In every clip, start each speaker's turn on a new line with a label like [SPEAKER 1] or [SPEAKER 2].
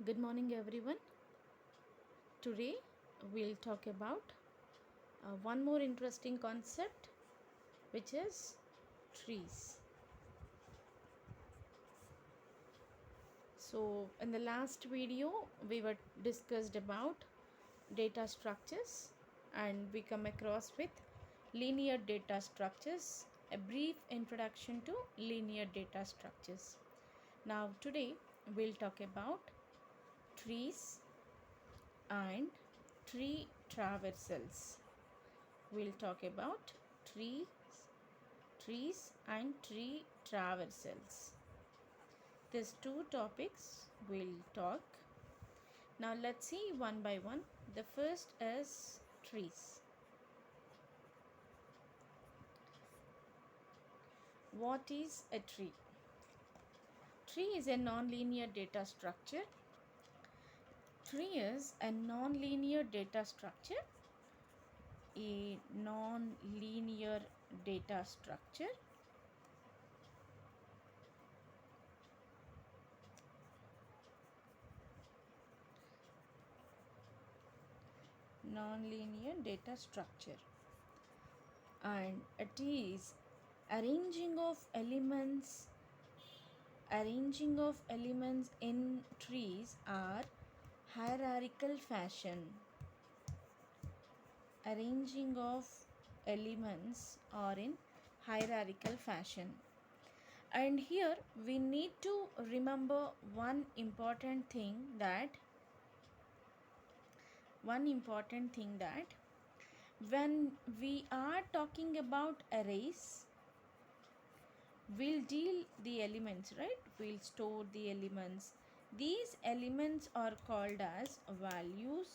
[SPEAKER 1] Good morning, everyone. Today we'll talk about one more interesting concept, which is trees. So, in the last video, we were discussed about data structures, and we come across with linear data structures. A brief introduction to linear data structures. Now, today we'll talk about trees and tree traversals. We'll talk about trees and tree traversals. These two topics we'll talk. Now let's see one by one. The first is trees. What is a tree? Tree is a nonlinear data structure. Tree is a nonlinear data structure. A nonlinear data structure nonlinear data structure, and it is arranging of elements in trees are hierarchical fashion. Arranging of elements are in hierarchical fashion. And here we need to remember one important thing that when we are talking about arrays, we'll deal the elements, right? We'll store the elements. These elements are called as values,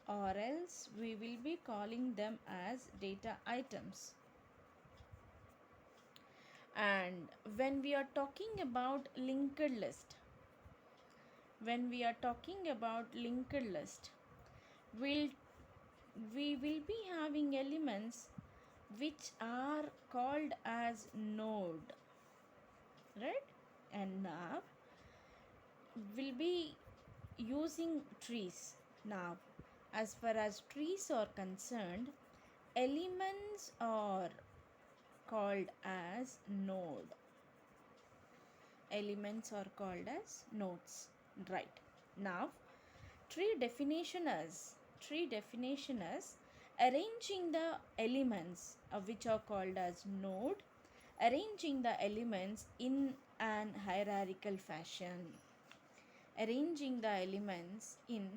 [SPEAKER 1] or else we will be calling them as data items. And when we are talking about linked list, we will be having elements which are called as node, right? And now we'll be using trees. Now, as far as trees are concerned, elements are called as node. Elements are called as nodes, right? Now, tree definition is arranging the elements which are called as node, arranging the elements in an hierarchical fashion. Arranging the elements in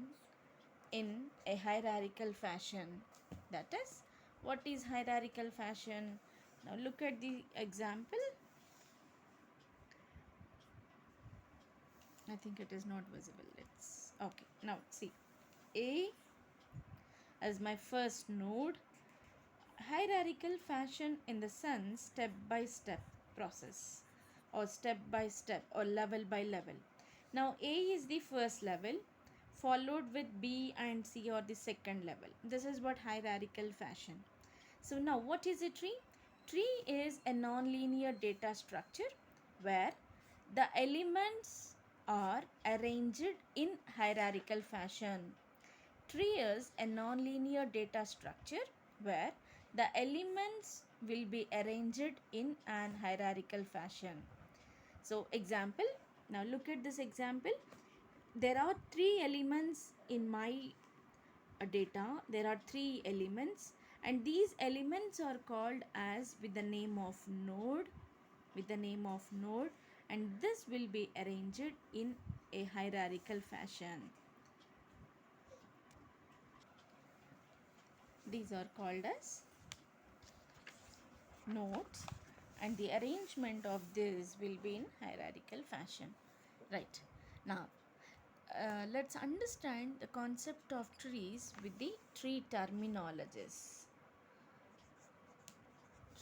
[SPEAKER 1] a hierarchical fashion. That is, what is hierarchical fashion? Now look at the example. I think it is not visible. Okay. Now see, A as my first node. Hierarchical fashion in the sense step by step process, or step by step, or level by level. Now A is the first level, followed with B and C or the second level. This is what hierarchical fashion. So now what is a tree? Tree is a nonlinear data structure where the elements are arranged in hierarchical fashion. Tree is a nonlinear data structure where the elements will be arranged in an hierarchical fashion. So example, now look at this example. There are three elements in my data. There are three elements, and these elements are called as with the name of node, and this will be arranged in a hierarchical fashion. These are called as nodes, and the arrangement of this will be in hierarchical fashion, right? Now let's understand the concept of trees with the tree terminologies.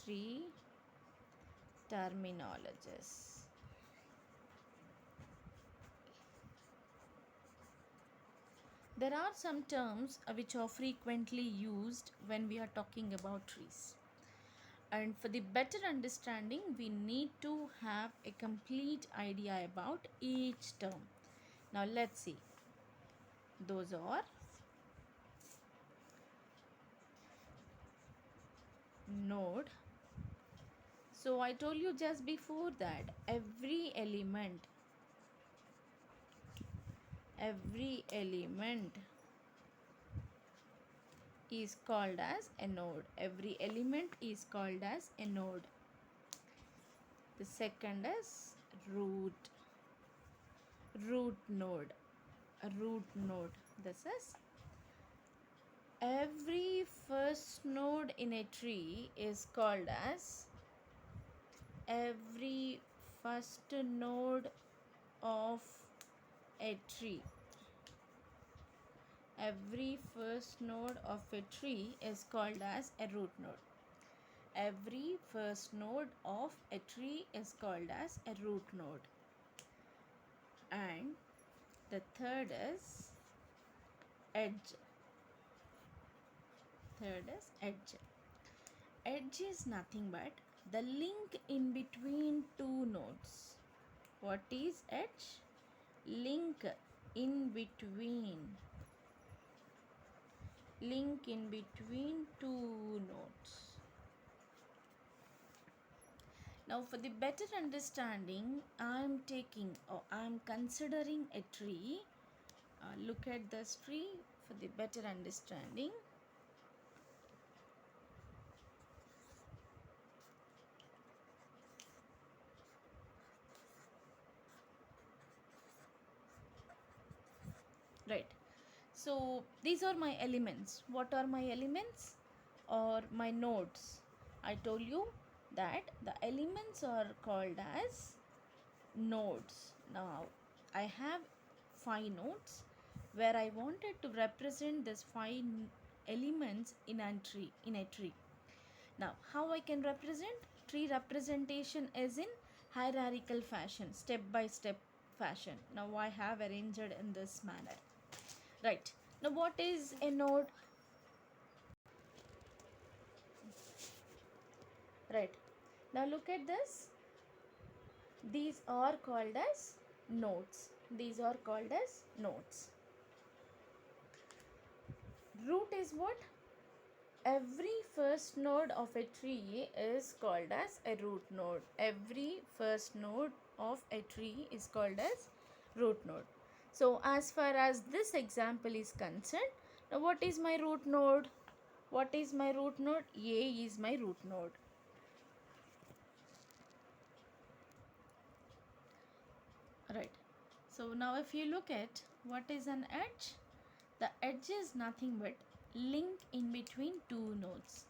[SPEAKER 1] Tree terminologies. There are some terms which are frequently used when we are talking about trees. And for the better understanding, we need to have a complete idea about each term. Now let's see. Those are node. So I told you just before that every element is called as a node. Every element is called as a node. The second is root node. A root node. This is every first node in a tree is called as every first node of a tree. Every first node of a tree is called as a root node. Every first node of a tree is called as a root node. And the third is edge. Third is edge. Edge is nothing but the link in between two nodes. What is edge? Link in between. Link in between two nodes. Now for the better understanding, I am considering a tree. Look at this tree for the better understanding. Right. So these are my elements. What are my elements? Or my nodes? I told you that the elements are called as nodes. Now I have 5 nodes where I wanted to represent these 5 elements in a tree. Now how I can represent? Tree representation is in hierarchical fashion, step by step fashion. Now I have arranged in this manner. Right. Now what is a node? Right. Now look at this. These are called as nodes. These are called as nodes. Root is what? Every first node of a tree is called as a root node. Every first node of a tree is called as root node. So as far as this example is concerned, now what is my root node? What is my root node? A is my root node. Right. So now if you look at what is an edge, the edge is nothing but link in between two nodes.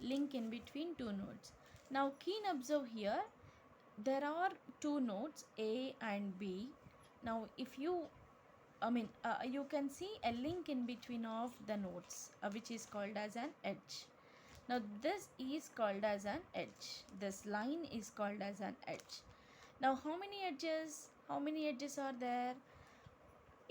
[SPEAKER 1] Link in between two nodes. Now keen observe here, there are two nodes A and B. Now if you you can see a link in between of the nodes which is called as an edge. Now this is called as an edge. This line is called as an edge. Now how many edges? How many edges are there?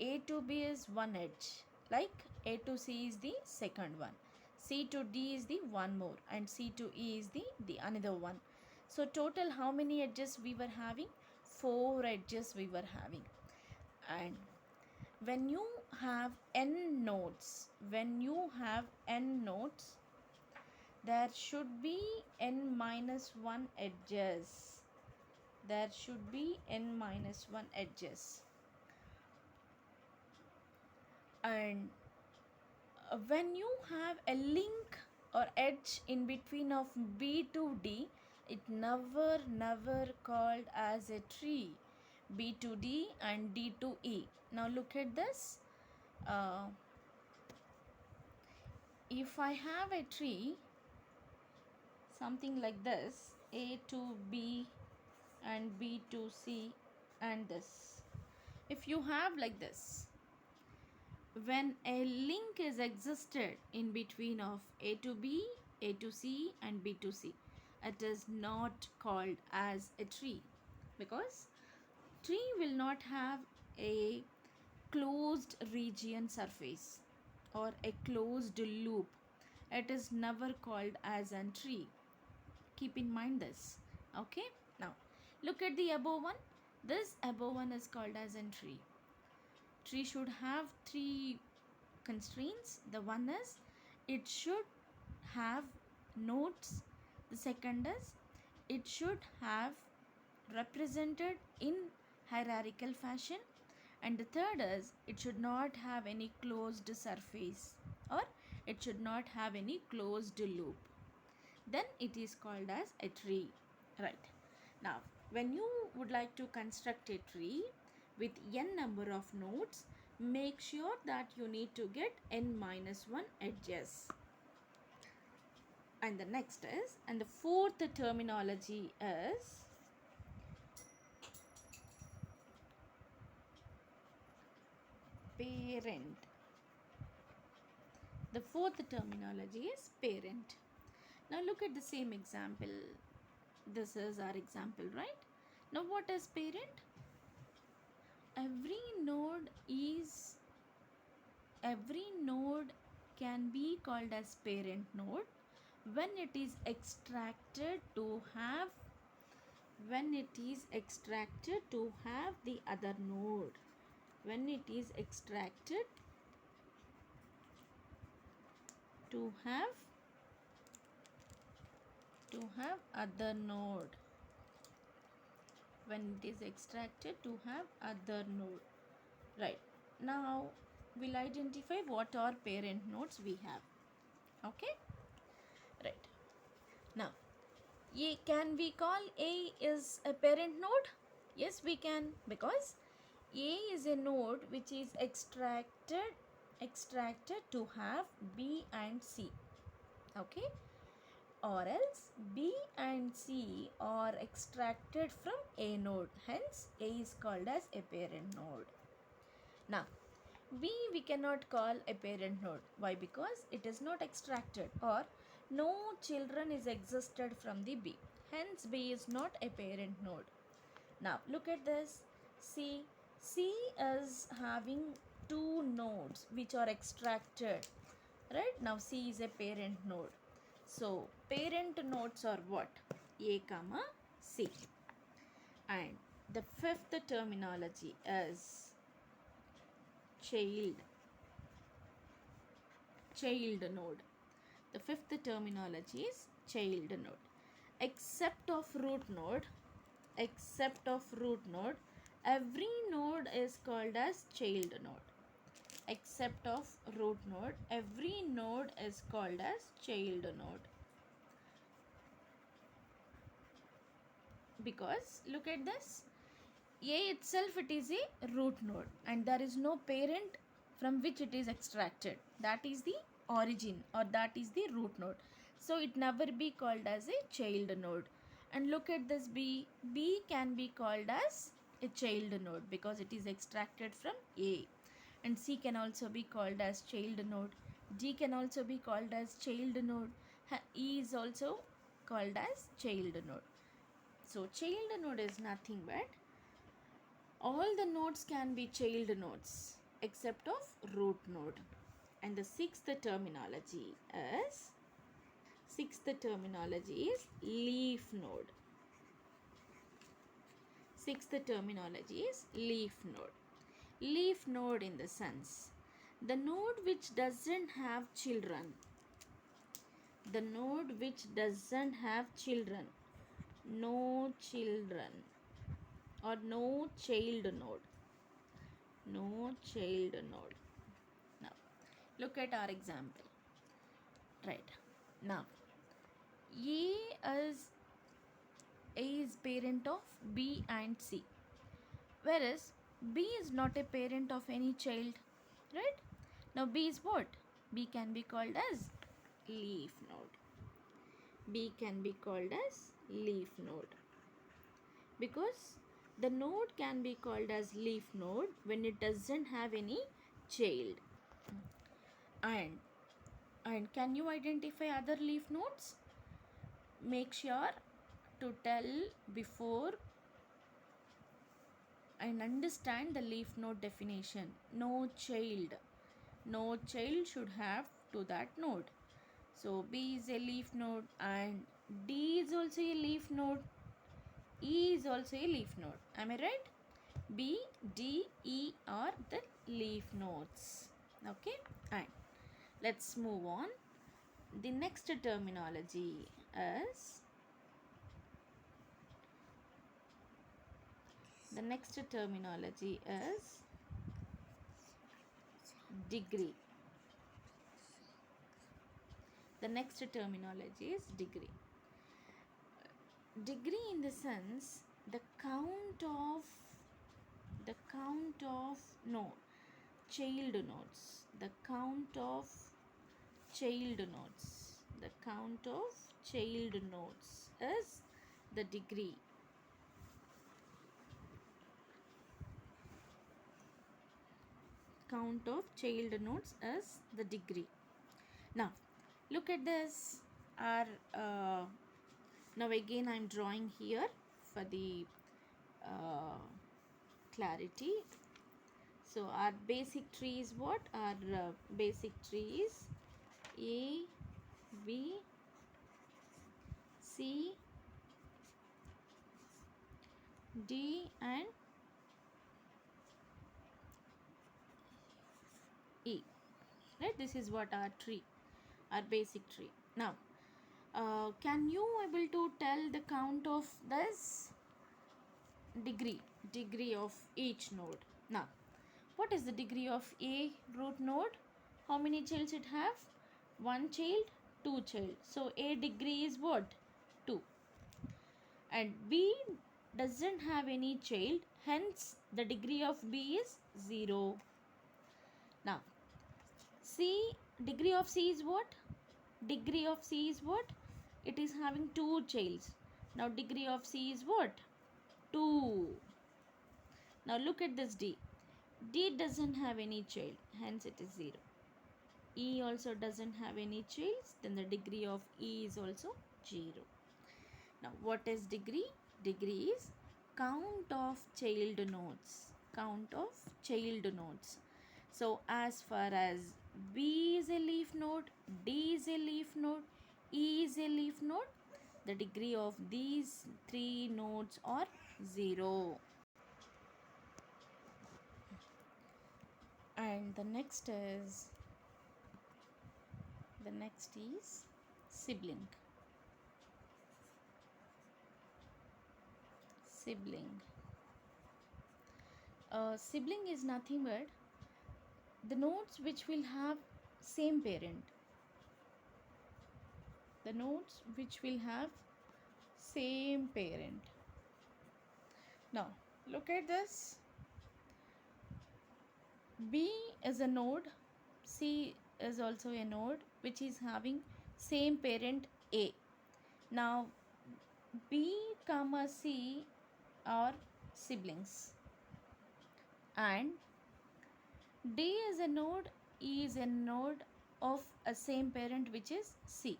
[SPEAKER 1] A to B is one edge. Like A to C is the second one. C to D is the one more. And C to E is the another one. So total how many edges we were having? 4 edges we were having. And when you have n nodes, there should be n minus 1 edges. There should be n minus 1 edges. And when you have a link or edge in between of B to D, it never called as a tree. B to D and D to E. Now look at this. If I have a tree something like this, A to B and B to C and this, if you have like this, when a link is existed in between of A to B, A to C and B to C, it is not called as a tree, because tree will not have a closed region surface or a closed loop. It is never called as a tree. Keep in mind this. Okay. Now look at the above one. This above one is called as a tree. tree should have three constraints. The one is it should have nodes. The second is it should have represented in hierarchical fashion, and the third is it should not have any closed surface, or it should not have any closed loop. Then it is called as a tree, right? Now when you would like to construct a tree with n number of nodes, make sure that you need to get n minus 1 edges. And the next is, and the fourth terminology is parent. The fourth terminology is parent. Now look at the same example. This is our example, right? Now what is parent? Every node can be called as parent node when it is extracted to have the other node. When it is extracted to have other node. When it is extracted to have other node. Right. Now we'll identify what are parent nodes we have. Okay. Right. Now can we call A is a parent node? Yes, we can, because A is a node which is extracted to have B and C. Okay. Or else B and C are extracted from A node. Hence A is called as a parent node. Now B we cannot call a parent node. Why? Because it is not extracted, or no children is existed from the B. Hence B is not a parent node. Now look at this. C is having two nodes which are extracted. Right? Now C is a parent node. So parent nodes are what? A comma C. And the fifth terminology is child node. The fifth terminology is child node. Except of root node, every node is called as child node. Except of root node, every node is called as child node. Because look at this. A itself, it is a root node, and there is no parent from which it is extracted. That is the origin, or that is the root node. So it never be called as a child node. And look at this B. B can be called as a child node because it is extracted from A. And C can also be called as child node. D can also be called as child node. E is also called as child node. So child node is nothing but all the nodes can be child nodes except of root node. And the sixth terminology is leaf node. Sixth terminology is leaf node. Leaf node in the sense, the node which doesn't have children. The node which doesn't have children. No children, or no child node. No child node. Now look at our example. Right. Now A is parent of B and C, whereas B is not a parent of any child. Right. Now B is what? B can be called as leaf node. B can be called as leaf node because the node can be called as leaf node when it doesn't have any child. And can you identify other leaf nodes? Make sure to tell before and understand the leaf node definition. No child should have to that node. So B is a leaf node, and D is also a leaf node. E is also a leaf node. Am I right? B, D, E are the leaf nodes. Okay, and let's move on. The next terminology is degree. The next terminology is degree. Degree in the sense the count of no child nodes. The count of child nodes. The count of child nodes is the degree. Count of child nodes is the degree. Now, look at this. Our now again I'm drawing here for the clarity. So our basic tree is what? Our basic tree is A, B, C, D and E. Right? This is what our tree, our basic tree. Now, can you able to tell the count of this degree of each node? Now, what is the degree of A root node? How many childs it have? One child, two child. So A degree is what? 2. And B doesn't have any child, hence the degree of B is 0. Now, C, degree of C is what? Degree of C is what? It is having 2 childs. Now, degree of C is what? 2. Now, look at this D. D doesn't have any child, hence it is 0. E also doesn't have any childs, then the degree of E is also 0. Now, what is degree? Degree is count of child nodes. Count of child nodes. So, as far as B is a leaf node, D is a leaf node, E is a leaf node, the degree of these 3 nodes are 0. And the next is sibling. Sibling is nothing but the nodes which will have same parent. The nodes which will have same parent. Now, look at this. B is a node, C is also a node which is having same parent A. Now, B comma C are siblings, and D is a node, E is a node of a same parent which is C.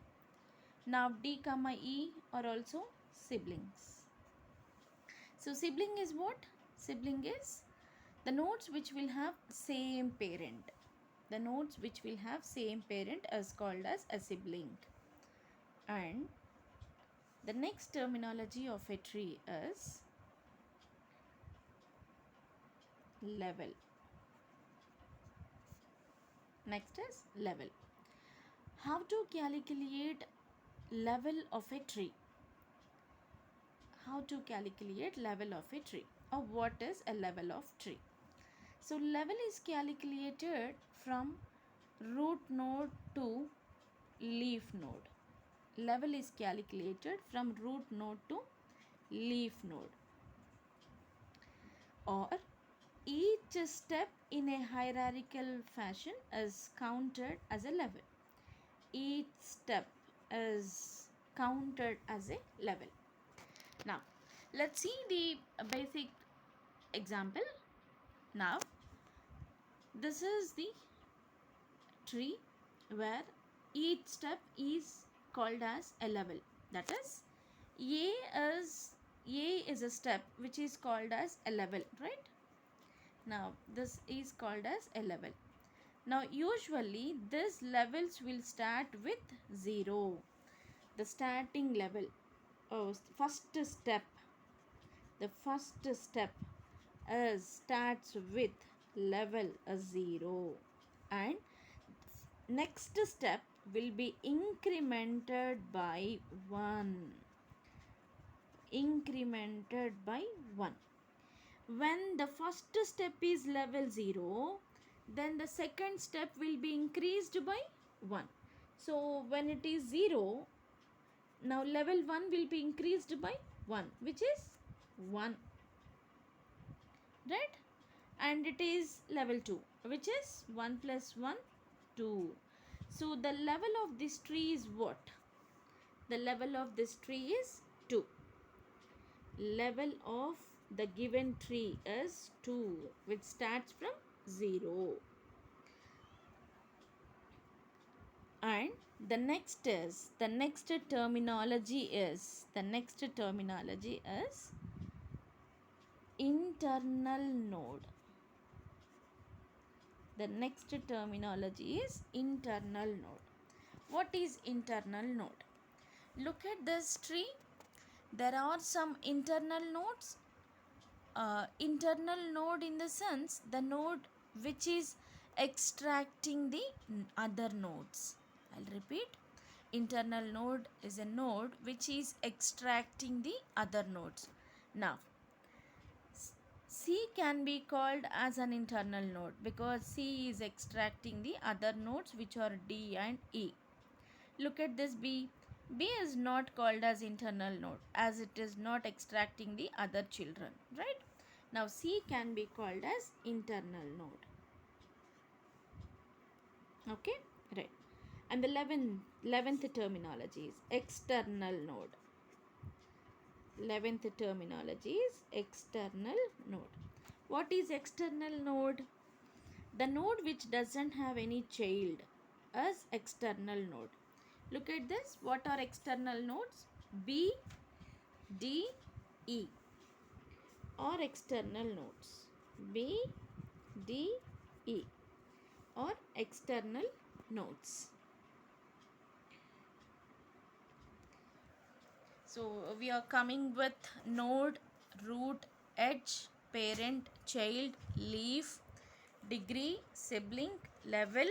[SPEAKER 1] Now, D comma E are also siblings. So, sibling is what? Sibling is the nodes which will have same parent. The nodes which will have same parent is called as a sibling. And the next terminology of a tree is level. Next is level. How to calculate level of a tree? How to calculate level of a tree, or what is a level of tree? So level is calculated from root node to leaf node. Level is calculated from root node to leaf node, or each step in a hierarchical fashion is counted as a level. Each step is counted as a level. Now, let's see the basic example. Now, this is the tree where each step is called as a level. That is, A is a step which is called as a level, right? Now, this is called as a level. Now, usually these levels will start with 0. The starting level, first step, the first step starts with level 0, and next step will be incremented by 1. Incremented by 1. When the first step is level 0, then the second step will be increased by 1. So when it is 0, now level 1 will be increased by 1, which is 1, right? And it is level 2, which is 1 plus 1, 2. So the level of this tree is what? The level of this tree is 2. Level of the given tree is 2, which starts from 0. And the next terminology is internal node. The next terminology is internal node. What is internal node? Look at this tree. There are some internal nodes. Internal node in the sense the node which is extracting the other nodes. I'll repeat. Internal node is a node which is extracting the other nodes. Now, C can be called as an internal node because C is extracting the other nodes which are D and E. Look at this B. B is not called as internal node as it is not extracting the other children, right? Now C can be called as internal node. Okay, right. And the 11th terminology is external node. 11th terminology is external node. What is external node? The node which doesn't have any child as external node. Look at this. What are external nodes? B, D, E are external nodes. B, D, E are external nodes. So we are coming with node, root, edge, parent, child, leaf, degree, sibling, level,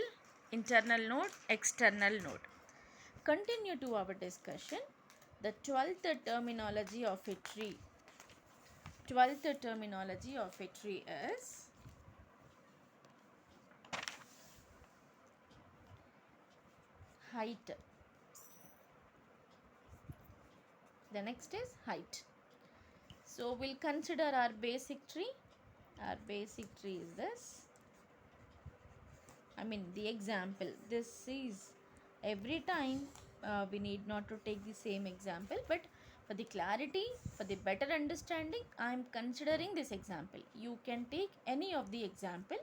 [SPEAKER 1] internal node, external node. Continue to our discussion. The 12th terminology of a tree. 12th terminology of a tree is height. The next is height. So we'll consider our basic tree. Our basic tree is this. The example. This is every time we need not to take the same example, but for the clarity, for the better understanding, I am considering this example. You can take any of the example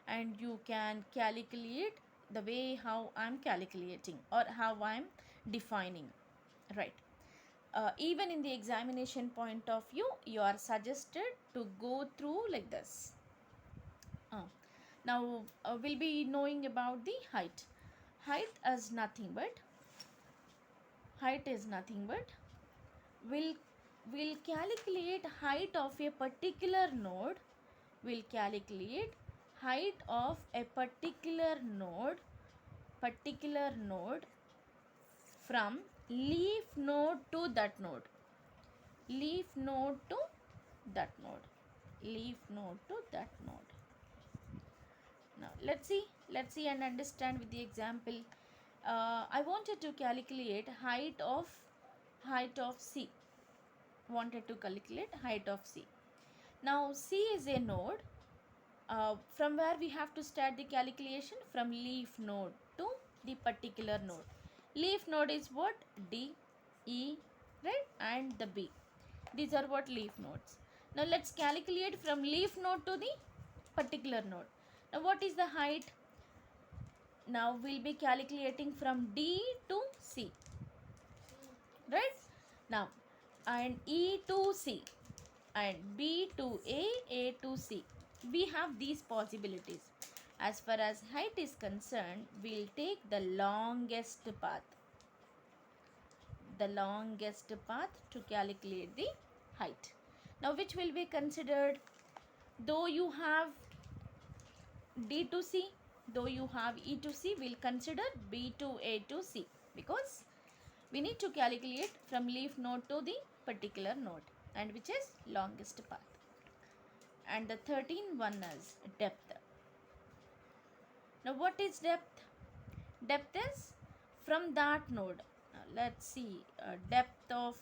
[SPEAKER 1] and you can calculate the way how I am calculating or how I am defining, right? Even in the examination point of view, you are suggested to go through like this. Now we'll be knowing about the height. Height is nothing but we'll calculate height of a particular node. We'll calculate height of a particular node from leaf node to that node. Leaf node to that node. Leaf node to that node. Now let's see and understand with the example. I wanted to calculate height of C. Wanted to calculate height of C. Now C is a node. From where we have to start the calculation? From leaf node to the particular node. Leaf node is what? D, E, right? And the B. These are what? Leaf nodes. Now let's calculate from leaf node to the particular node. Now what is the height? Now we'll be calculating from D to C, right? Now, and E to C and B to A to C. We have these possibilities. As far as height is concerned, we'll take the longest path. The longest path to calculate the height. Now which will be considered? Though you have D to C, though you have E to C, we'll consider B to A to C, because we need to calculate from leaf node to the particular node, and which is longest path. And the 13th one is depth. Now what is depth? Depth is from that node. Now let's see, depth of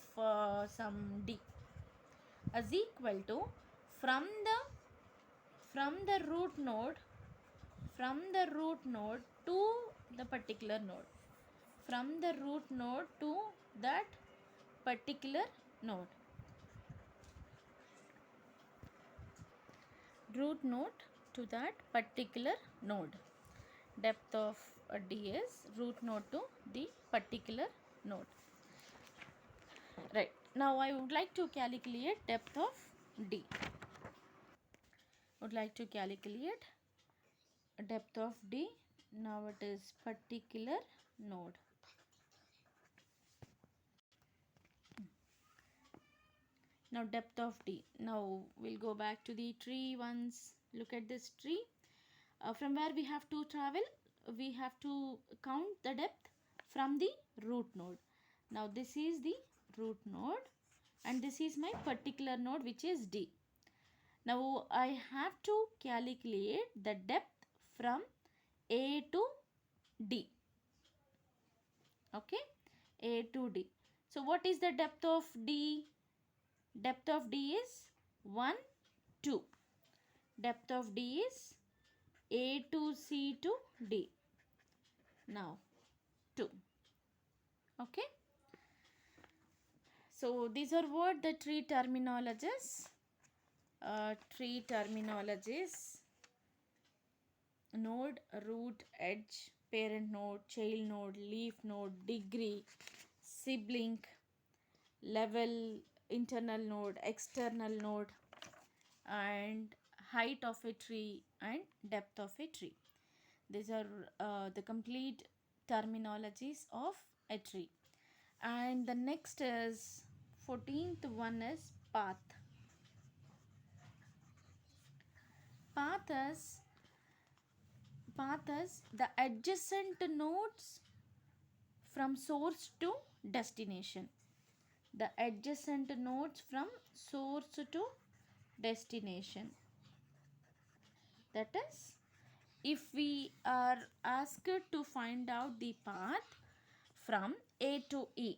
[SPEAKER 1] some D is equal to from the from the root node to the particular node, from the root node to that particular node, root node to that particular node. Depth of D is root node to the particular node. Right. Now I would like to calculate depth of D. Would like to calculate depth of D. Now it is particular node. Now depth of D. Now we'll go back to the tree once. Look at this tree. From where we have to travel, we have to count the depth from the root node. Now this is the root node and this is my particular node, which is D. Now I have to calculate the depth from A to D. Okay, A to D. So what is the depth of D? Depth of D is 1, 2. Depth of D is A to C to D. Now 2. Okay. So these are what the tree terminologies. Tree terminologies: node, root, edge, parent node, child node, leaf node, degree, sibling, level, internal node, external node, and height of a tree and depth of a tree. These are the complete terminologies of a tree. And the next is 14th one is path. Path is the adjacent nodes from source to destination. The adjacent nodes from source to destination. That is, if we are asked to find out the path from A to E.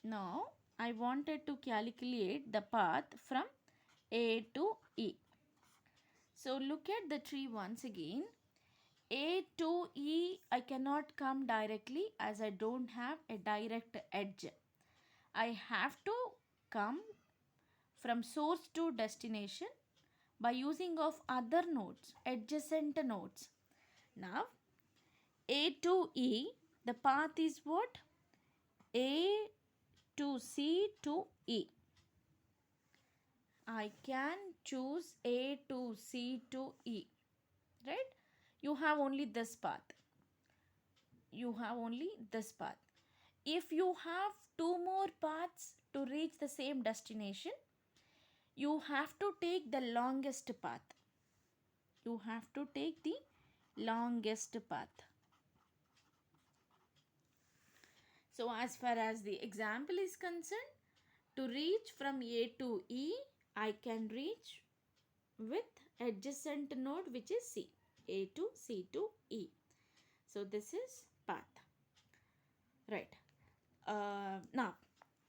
[SPEAKER 1] Now, I wanted to calculate the path from A to E. So, look at the tree once again. A to E, I cannot come directly as I don't have a direct edge. I have to come from source to destination by using of other nodes, adjacent nodes. Now, A to E, the path is what? A to C to E. I can choose A to C to E, right? You have only this path. You have only this path. If you have two more paths to reach the same destination, you have to take the longest path. You have to take the longest path. So as far as the example is concerned, to reach from A to E, I can reach with adjacent node, which is C. A to C to E. So this is path. Right. Now,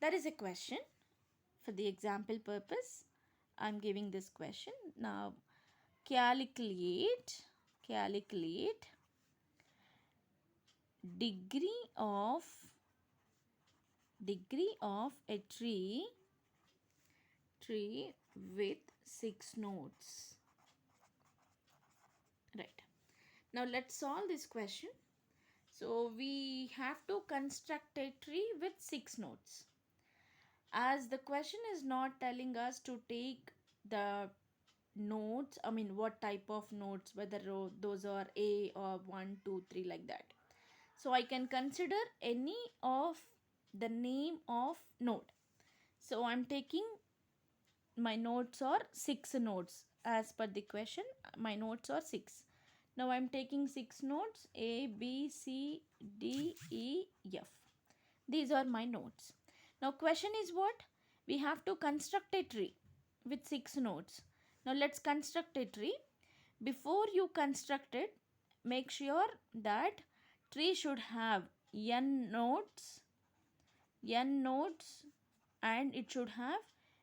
[SPEAKER 1] there is a question. For the example purpose, I am giving this question. Now, calculate degree of a tree with 6 nodes. Right. Now let's solve this question. So we have to construct a tree with 6 nodes. As the question is not telling us to take the nodes, I mean what type of nodes, whether those are A or 1, 2, 3 like that. So I can consider any of the name of node. So I'm taking my nodes are 6 nodes as per the question. My notes are 6. Now I am taking 6 notes: A, B, C, D, E, F. These are my notes. Now question is what? We have to construct a tree with 6 nodes. Now let's construct a tree. Before you construct it, make sure that tree should have n nodes, and it should have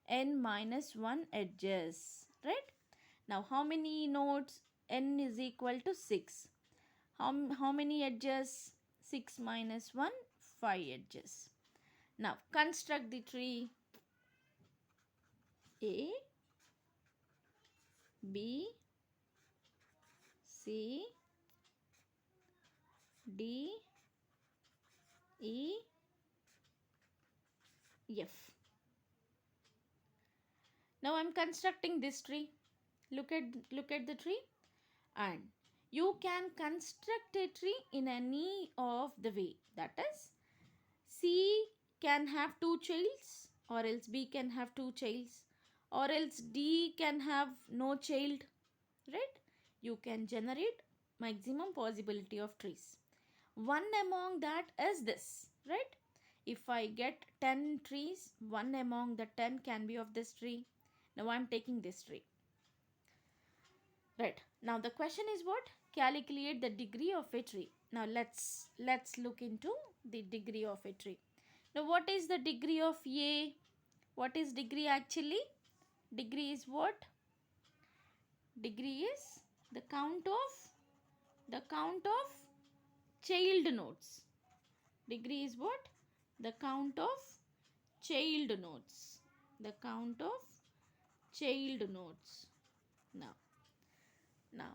[SPEAKER 1] n minus 1 edges, right? Now how many nodes? N is equal to 6. How many edges? 6 minus 1, 5 edges. Now construct the tree. A, B, C, D, E, F. Now I am constructing this tree. Look at the tree, and you can construct a tree in any of the way. That is, C can have 2 childs, or else B can have 2 childs, or else D can have no child, right? You can generate maximum possibility of trees. One among that is this, right? If I get 10 trees, one among the 10 can be of this tree. Now I am taking this tree. Right. Now the question is what? Calculate the degree of a tree. Now let's look into the degree of a tree. Now what is the degree of A? What is degree actually? Degree is what? Degree is the count of child nodes. Degree is what? The count of child nodes. The count of child nodes. Now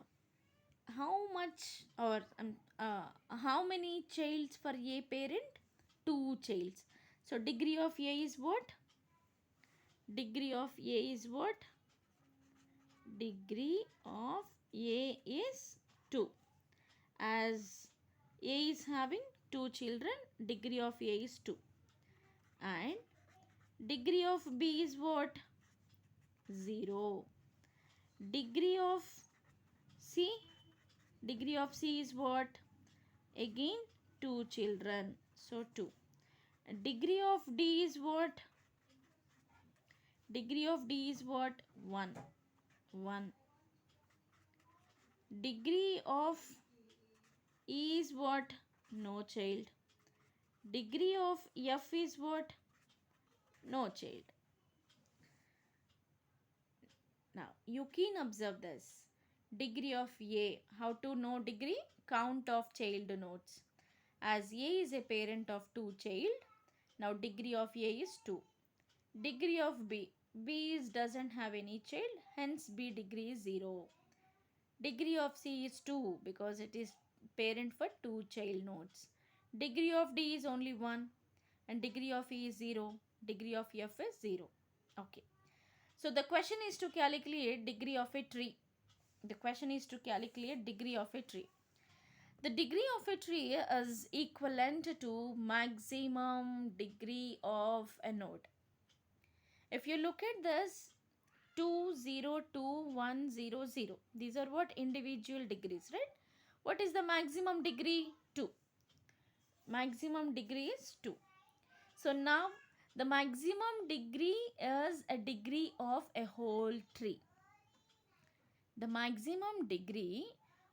[SPEAKER 1] how much, or how many childs for a parent? 2 childs. So degree of A is what? Degree of A is what? Degree of A is 2. As A is having 2 children, degree of A is 2. And degree of B is what? 0. Degree of C? Degree of C is what? Again 2 children, so 2. Degree of D is what? Degree of D is what? 1. 1. Degree of E is what? No child. Degree of F is what? No child. Now you can observe this. Degree of A. How to know degree? Count of child nodes. As A is a parent of 2 child, now degree of A is 2. Degree of B. B doesn't have any child, hence B degree is 0. Degree of C is 2 because it is parent for 2 child nodes. Degree of D is only 1, and degree of E is 0. Degree of F is 0. Okay. So the question is to calculate degree of a tree. The question is to calculate degree of a tree. The degree of a tree is equivalent to maximum degree of a node. If you look at this, 2, 0, 2, 1, 0, 0. These are what? Individual degrees, right? What is the maximum degree? 2. Maximum degree is 2. So now the maximum degree is a degree of a whole tree. The maximum degree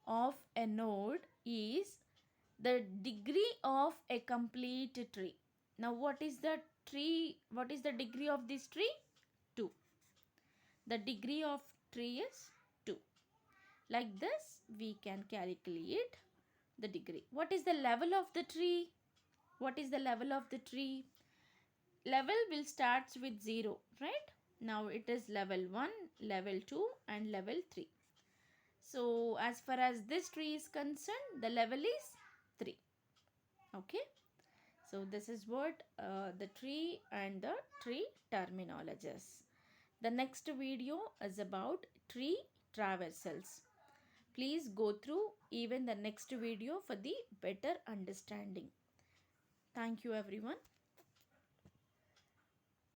[SPEAKER 1] of a node is the degree of a complete tree. Now what is the tree? What is the degree of this tree? 2. The degree of tree is 2. Like this we can calculate the degree. What is the level of the tree? What is the level of the tree? Level will starts with 0, right? Now it is level 1, level 2 and level 3. So as far as this tree is concerned, the level is 3. Okay. So this is what the tree and the tree terminologies. The next video is about tree traversals. Please go through even the next video for the better understanding. Thank you everyone.